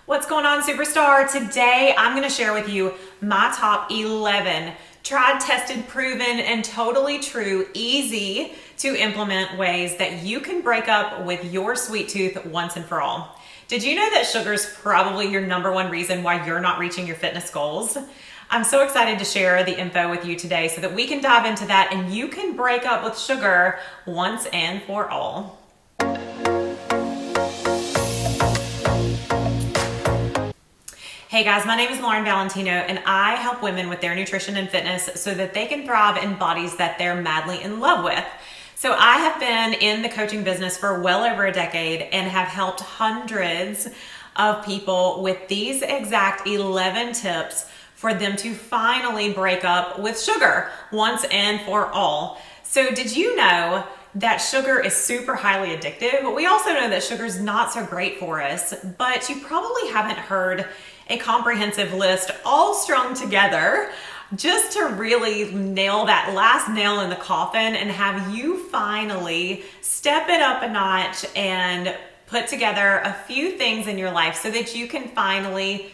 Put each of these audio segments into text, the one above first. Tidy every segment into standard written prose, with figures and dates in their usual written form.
What's going on, superstar? Today I'm going to share with you my top 11 tried, tested, proven, and totally true, easy to implement ways that you can break up with your sweet tooth once and for all. Did you know that sugar is probably your number one reason why you're not reaching your fitness goals? I'm so excited to share the info with you today so that we can dive into that and you can break up with sugar once and for all. Hey guys, my name is Lauren Valentino and I help women with their nutrition and fitness so that they can thrive in bodies that they're madly in love with. So I have been in the coaching business for well over a decade and have helped hundreds of people with these exact 11 tips for them to finally break up with sugar once and for all. So did you know that sugar is super highly addictive? But we also know that sugar is not so great for us, but you probably haven't heard a comprehensive list all strung together just to really nail that last nail in the coffin and have you finally step it up a notch and put together a few things in your life so that you can finally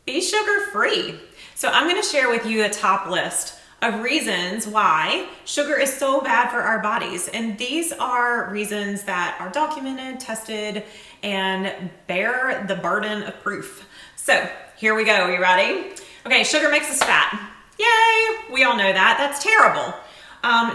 be sugar free. So I'm going to share with you a top list of reasons why sugar is so bad for our bodies. And these are reasons that are documented, tested, and bear the burden of proof. So here we go. Are you ready? Okay, sugar makes us fat. Yay! We all know that. That's terrible.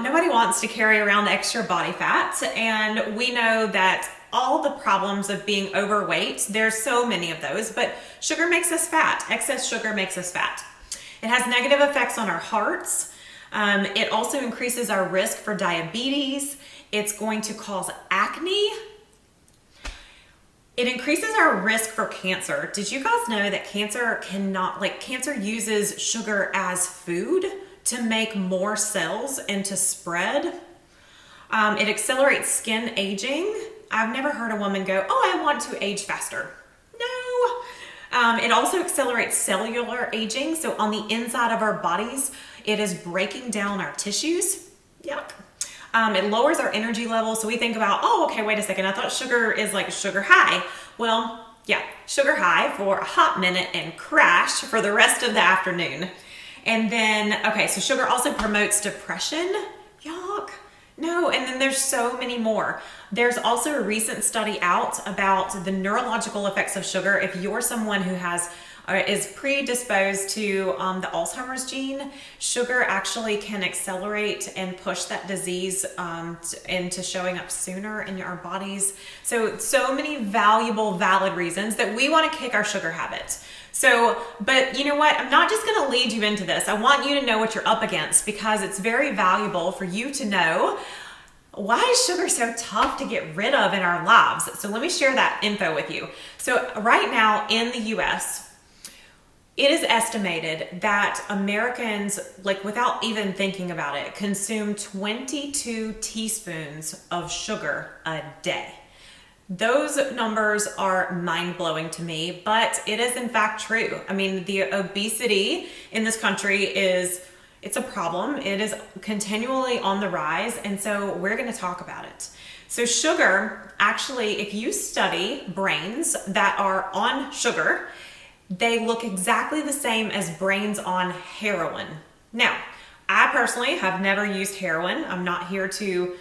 Nobody wants to carry around extra body fat. And we know that all the problems of being overweight, there's so many of those, but sugar makes us fat. Excess sugar makes us fat. It has negative effects on our hearts. It also increases our risk for diabetes. It's going to cause acne. It increases our risk for cancer. Did you guys know that cancer uses sugar as food to make more cells and to spread? It accelerates skin aging. I've never heard a woman go, "Oh, I want to age faster." No. It also accelerates cellular aging. So on the inside of our bodies, it is breaking down our tissues. Yuck. It lowers our energy level. So we think about, oh, okay, wait a second. I thought sugar is like sugar high. Well, yeah, sugar high for a hot minute and crash for the rest of the afternoon. And then, okay, so sugar also promotes depression. Yuck. No, and then there's so many more. There's also a recent study out about the neurological effects of sugar. If you're someone who is predisposed to the Alzheimer's gene, sugar actually can accelerate and push that disease into showing up sooner in our bodies. So many valuable, valid reasons that we want to kick our sugar habit. But you know what? I'm not just going to lead you into this. I want you to know what you're up against because it's very valuable for you to know why is sugar so tough to get rid of in our lives. So let me share that info with you. So right now in the US, it is estimated that Americans, without even thinking about it, consume 22 teaspoons of sugar a day. Those numbers are mind-blowing to me, but it is in fact true. I mean, the obesity in this country it's a problem. It is continually on the rise, and so we're going to talk about it. So sugar, actually, if you study brains that are on sugar, they look exactly the same as brains on heroin. Now, I personally have never used heroin. I'm not here to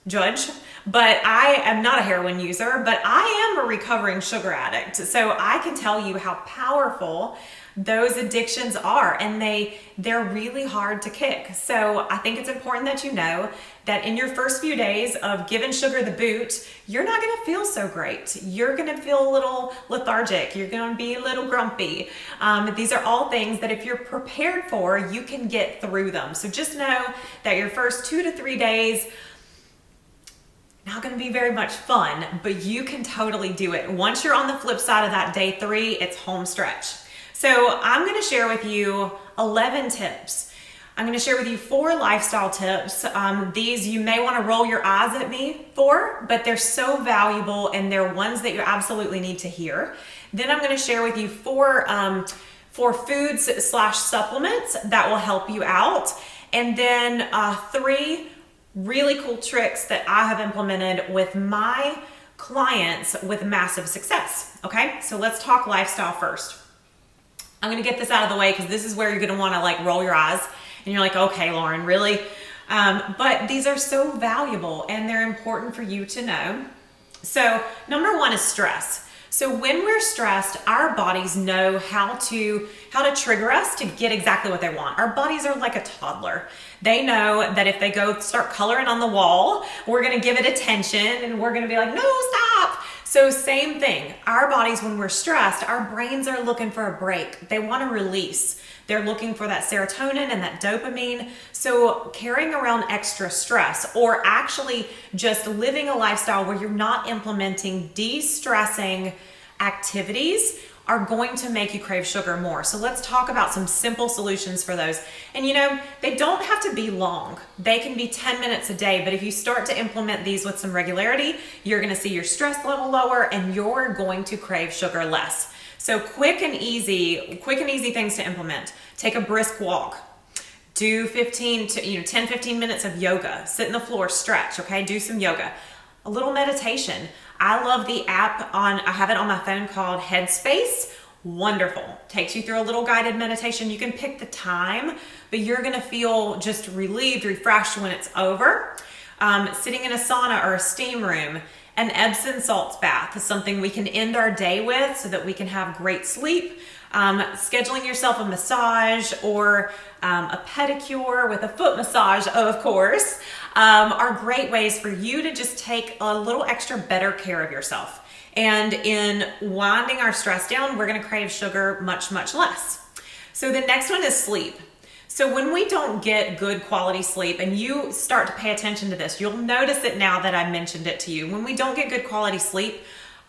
judge, but I am not a heroin user, but I am a recovering sugar addict. So I can tell you how powerful those addictions are, and they're really hard to kick. So I think it's important that you know that in your first few days of giving sugar the boot, you're not going to feel so great. You're going to feel a little lethargic. You're going to be a little grumpy. These are all things that if you're prepared for, you can get through them. So just know that your first 2 to 3 days, not going to be very much fun, but you can totally do it. Once you're on the flip side of that day 3, it's home stretch. So I'm going to share with you 11 tips. I'm going to share with you 4 lifestyle tips. These you may want to roll your eyes at me for, but they're so valuable and they're ones that you absolutely need to hear. Then I'm going to share with you 4 foods/supplements that will help you out. And then 3 really cool tricks that I have implemented with my clients with massive success. Okay, so let's talk lifestyle first. I'm gonna get this out of the way because this is where you're gonna wanna like roll your eyes and you're like, okay, Lauren, really? But these are so valuable and they're important for you to know. So number one is stress. So when we're stressed, our bodies know how to trigger us to get exactly what they want. Our bodies are like a toddler. They know that if they go start coloring on the wall, we're gonna give it attention and we're gonna be like, no, stop. So same thing, our bodies, when we're stressed, our brains are looking for a break. They wanna release. They're looking for that serotonin and that dopamine. So carrying around extra stress or actually just living a lifestyle where you're not implementing de-stressing activities are going to make you crave sugar more. So let's talk about some simple solutions for those. And you know, they don't have to be long. They can be 10 minutes a day, but if you start to implement these with some regularity, you're gonna see your stress level lower and you're going to crave sugar less. So quick and easy things to implement. Take a brisk walk. Do 10-15 minutes of yoga. Sit in the floor, stretch, okay? Do some yoga. A little meditation. I love the app I have it on my phone called Headspace. Wonderful. Takes you through a little guided meditation. You can pick the time, but you're gonna feel just relieved, refreshed when it's over. Sitting in a sauna or a steam room. An Epsom salts bath is something we can end our day with so that we can have great sleep. Scheduling yourself a massage or a pedicure with a foot massage, of course, are great ways for you to just take a little extra better care of yourself. And in winding our stress down, we're gonna crave sugar much, much less. So the next one is sleep. So when we don't get good quality sleep, and you start to pay attention to this, you'll notice it now that I mentioned it to you. When we don't get good quality sleep,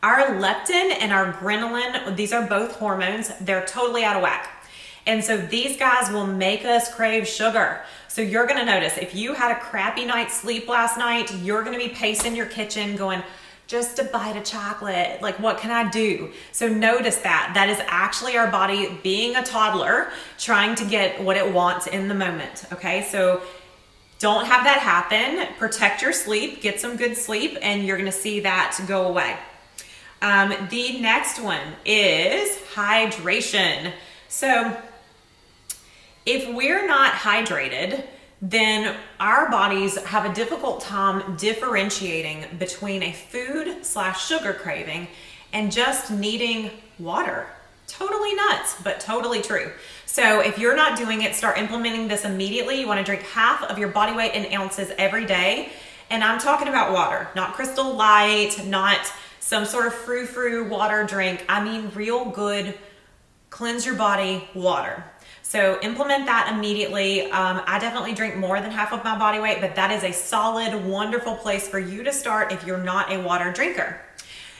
our leptin and our ghrelin, these are both hormones, they're totally out of whack. And so these guys will make us crave sugar. So you're gonna notice if you had a crappy night's sleep last night, you're gonna be pacing your kitchen going, just a bite of chocolate, like what can I do? So notice that. That is actually our body being a toddler, trying to get what it wants in the moment, okay? So don't have that happen. Protect your sleep, get some good sleep, and you're gonna see that go away. The next one is hydration. So if we're not hydrated, then our bodies have a difficult time differentiating between a food/sugar craving and just needing water. Totally nuts, but totally true. So if you're not doing it, start implementing this immediately. You want to drink half of your body weight in ounces every day. And I'm talking about water, not Crystal Light, not some sort of frou-frou water drink. I mean real good, cleanse your body water. So implement that immediately. I definitely drink more than half of my body weight, but that is a solid, wonderful place for you to start if you're not a water drinker.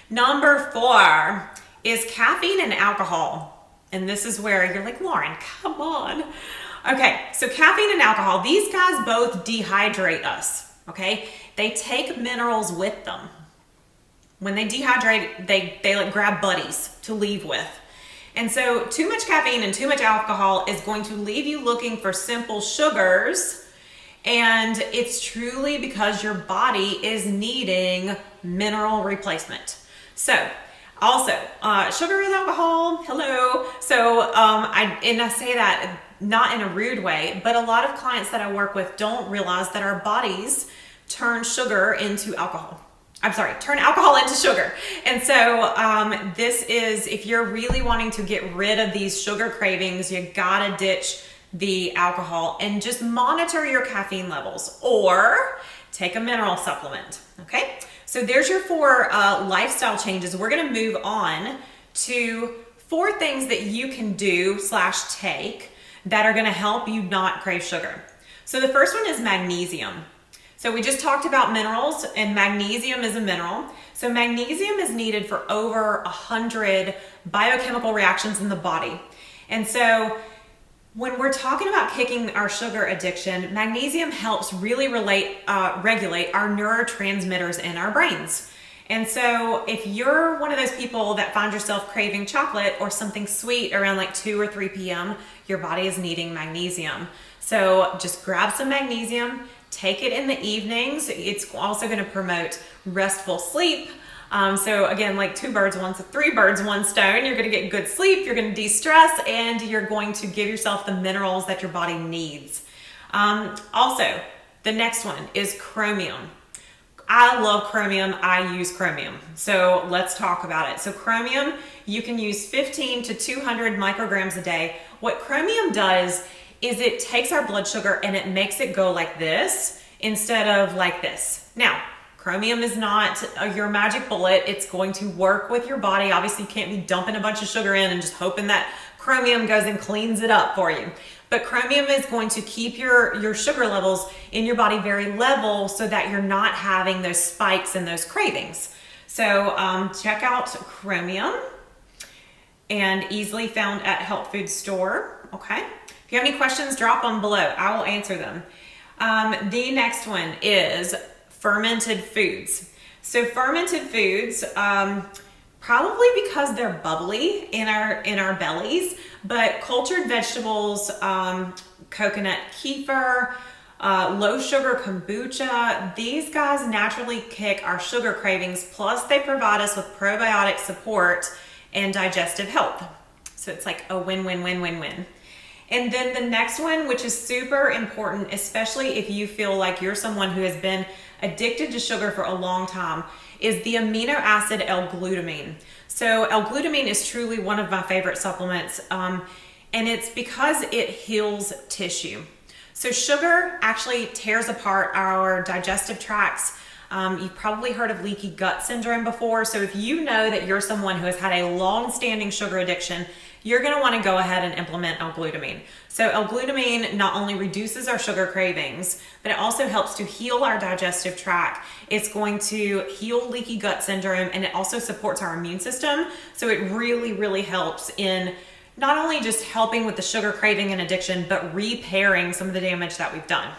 Number 4 is caffeine and alcohol. And this is where you're like, Lauren, come on. Okay, so caffeine and alcohol, these guys both dehydrate us, okay? They take minerals with them. When they dehydrate, they like grab buddies to leave with. And so too much caffeine and too much alcohol is going to leave you looking for simple sugars. And it's truly because your body is needing mineral replacement. So also, sugar is alcohol, hello. So I say that not in a rude way, but a lot of clients that I work with don't realize that our bodies turn sugar into alcohol. Turn alcohol into sugar. And so this is, if you're really wanting to get rid of these sugar cravings, you gotta ditch the alcohol and just monitor your caffeine levels or take a mineral supplement, okay? So there's your 4 lifestyle changes. We're gonna move on to 4 things that you can do / take that are gonna help you not crave sugar. So the first one is magnesium. So we just talked about minerals, and magnesium is a mineral. So magnesium is needed for over 100 biochemical reactions in the body. And so when we're talking about kicking our sugar addiction, magnesium helps really regulate our neurotransmitters in our brains. And so if you're one of those people that find yourself craving chocolate or something sweet around like 2 or 3 p.m., your body is needing magnesium. So just grab some magnesium, take it in the evenings. It's also going to promote restful sleep. So again, like three birds, one stone. You're gonna get good sleep, you're gonna de-stress, and you're going to give yourself the minerals that your body needs. Also, the next one is chromium. I love chromium, I use chromium. So let's talk about it. So chromium, you can use 15 to 200 micrograms a day. What chromium does is it takes our blood sugar and it makes it go like this instead of like this. Now, chromium is not your magic bullet. It's going to work with your body. Obviously, you can't be dumping a bunch of sugar in and just hoping that chromium goes and cleans it up for you. But chromium is going to keep your sugar levels in your body very level so that you're not having those spikes and those cravings. So check out chromium, and easily found at health food store. Okay. If you have any questions, drop them below. I will answer them. The next one is fermented foods. So fermented foods, probably because they're bubbly in our bellies, but cultured vegetables, coconut kefir, low sugar kombucha, these guys naturally kick our sugar cravings, plus they provide us with probiotic support and digestive health. So it's like a win-win-win-win-win. And then the next one, which is super important, especially if you feel like you're someone who has been addicted to sugar for a long time, is the amino acid L-glutamine. So L-glutamine is truly one of my favorite supplements, and it's because it heals tissue. So sugar actually tears apart our digestive tracts. You've probably heard of leaky gut syndrome before. So if you know that you're someone who has had a long-standing sugar addiction, you're going to want to go ahead and implement L-glutamine. So L-glutamine not only reduces our sugar cravings, but it also helps to heal our digestive tract. It's going to heal leaky gut syndrome, and it also supports our immune system. So it really, really helps in not only just helping with the sugar craving and addiction, but repairing some of the damage that we've done.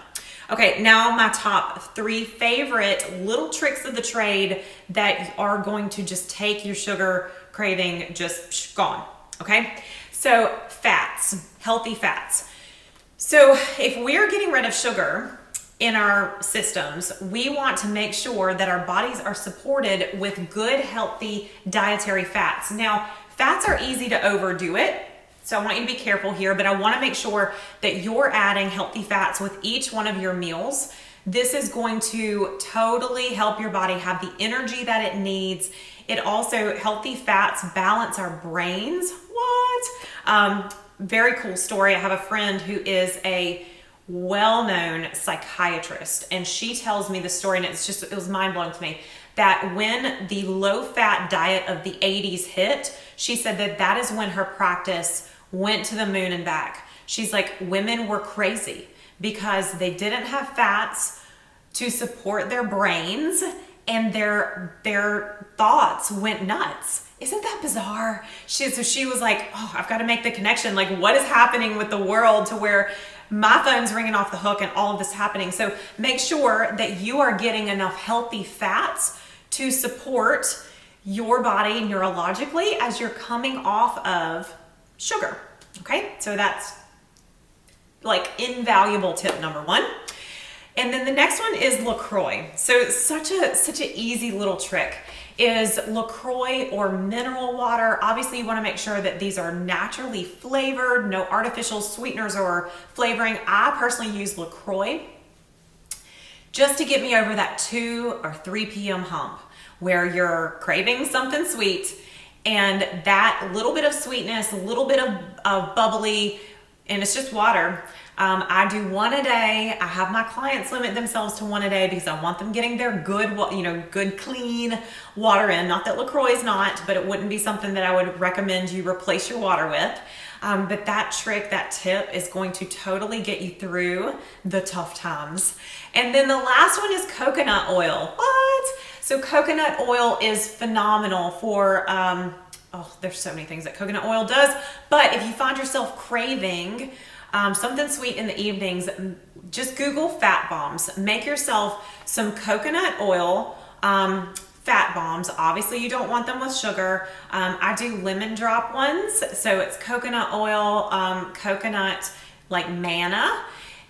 Okay, now my top 3 favorite little tricks of the trade that are going to just take your sugar craving just gone. Okay, so fats, healthy fats. So if we're getting rid of sugar in our systems, we want to make sure that our bodies are supported with good, healthy dietary fats. Now, fats are easy to overdo it, so I want you to be careful here, but I want to make sure that you're adding healthy fats with each one of your meals. This is going to totally help your body have the energy that it needs. It also, healthy fats balance our brains. What? Very cool story. I have a friend who is a well-known psychiatrist, and she tells me the story, and it was mind-blowing to me, that when the low-fat diet of the 80s hit, she said that is when her practice went to the moon and back. She's like, women were crazy because they didn't have fats to support their brains, and their thoughts went nuts. Isn't that bizarre? So she was like, oh, I've got to make the connection. Like, what is happening with the world to where my phone's ringing off the hook and all of this happening? So make sure that you are getting enough healthy fats to support your body neurologically as you're coming off of sugar. Okay, so that's like invaluable tip number 1. And then the next one is LaCroix. So such an easy little trick is LaCroix or mineral water. Obviously, you want to make sure that these are naturally flavored, no artificial sweeteners or flavoring. I personally use LaCroix just to get me over that 2 or 3 p.m. hump where you're craving something sweet, and that little bit of sweetness, a little bit of bubbly, and it's just water. I do 1 a day. I have my clients limit themselves to 1 a day because I want them getting their good clean water in. Not that LaCroix is not, but it wouldn't be something that I would recommend you replace your water with. But that trick, that tip is going to totally get you through the tough times. And then the last one is coconut oil. What? So coconut oil is phenomenal for, there's so many things that coconut oil does. But if you find yourself craving something sweet in the evenings, just Google fat bombs. Make yourself some coconut oil fat bombs. Obviously, you don't want them with sugar. I do lemon drop ones. So it's coconut oil, coconut like manna.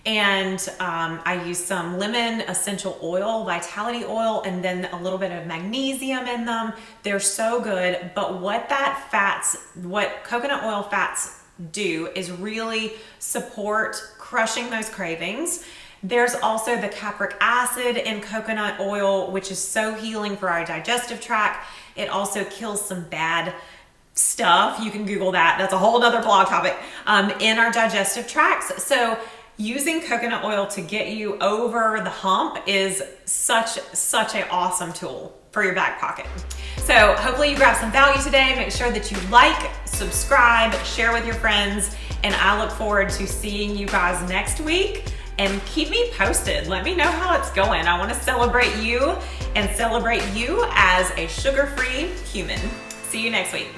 And I use some lemon essential oil, vitality oil, and then a little bit of magnesium in them. They're so good. But what coconut oil fats do is really support crushing those cravings. There's also the capric acid in coconut oil, which is so healing for our digestive tract. It also kills some bad stuff. You can Google that. That's a whole nother blog topic in our digestive tracts. So using coconut oil to get you over the hump is such an awesome tool for your back pocket. So hopefully you grab some value today. Make sure that you like, subscribe, share with your friends, and I look forward to seeing you guys next week. And keep me posted. Let me know how it's going. I want to celebrate you and celebrate you as a sugar-free human. See you next week.